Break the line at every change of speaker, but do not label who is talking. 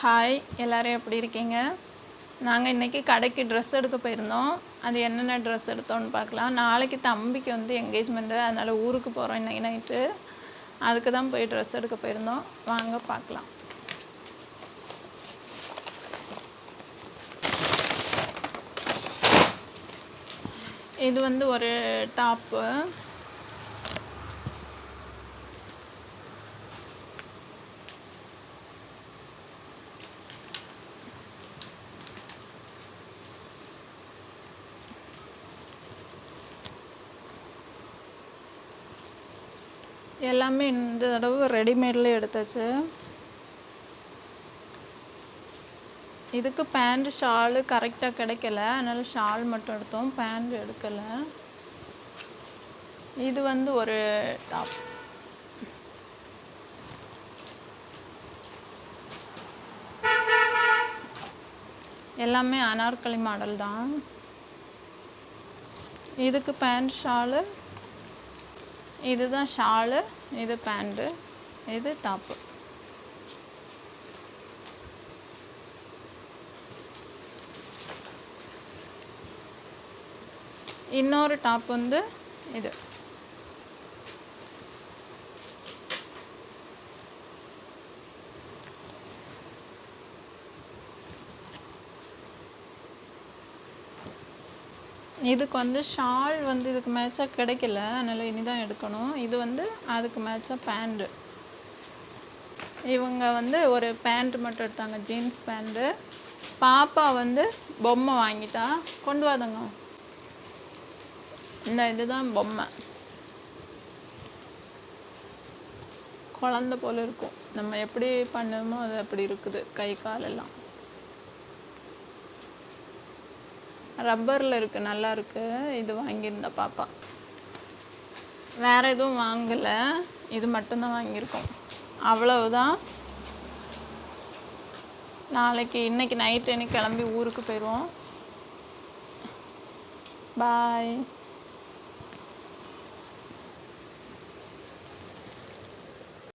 Hi, எல்லோரும் எப்படி இருக்கீங்க? நாங்கள் இன்றைக்கி கடைக்கு ட்ரெஸ் எடுக்க போயிருந்தோம். அது என்னென்ன ட்ரெஸ் எடுத்தோன்னு பார்க்கலாம். நாளைக்கு தம்பிக்கு வந்து என்கேஜ்மெண்ட்டு, அதனால் ஊருக்கு போகிறோம் இன்றைக்கி நைட்டு. அதுக்கு தான் போய் ட்ரெஸ் எடுக்க போயிருந்தோம். வாங்க பார்க்கலாம். இது வந்து ஒரு டாப்பு. எல்லாமே இந்த தடவை ரெடிமேட்லேயே எடுத்தாச்சு. இதுக்கு பேண்ட் ஷாலு கரெக்டாக கிடைக்கல, அதனால் ஷால் மட்டும் எடுத்தோம், பேண்ட் எடுக்கலை. இது வந்து ஒரு டாப். எல்லாமே அனார்கலி மாடல் தான். இதுக்கு பேண்ட் ஷாலு, இதுதான் ஷாலு, இது பேண்ட்டு, இது டாப்பு. இன்னொரு டாப் வந்து இது. இதுக்கு வந்து ஷால் வந்து இதுக்கு மேட்சாக கிடைக்கல, அதனால் இனி தான் எடுக்கணும். இது வந்து அதுக்கு மேட்சாக பேண்ட்டு. இவங்க வந்து ஒரு பேண்ட் மட்டும் எடுத்தாங்க, ஜீன்ஸ் பேண்ட்டு. பாப்பா வந்து பொம்மை வாங்கிட்டா. கொண்டு வாதங்க. இந்த இதுதான் பொம்மை. குழந்த போல் இருக்கும். நம்ம எப்படி பண்ணுமோ அது அப்படி இருக்குது, கை காலெல்லாம். ரப்பரில் இருக்குது, நல்லா இருக்குது. இது வாங்கியிருந்தா பாப்பா. வேறு எதுவும் வாங்கலை, இது மட்டும்தான் வாங்கியிருக்கோம். அவ்வளவுதான். இன்னைக்கு நைட்டு கிளம்பி ஊருக்கு போயிடுவோம். பாய்.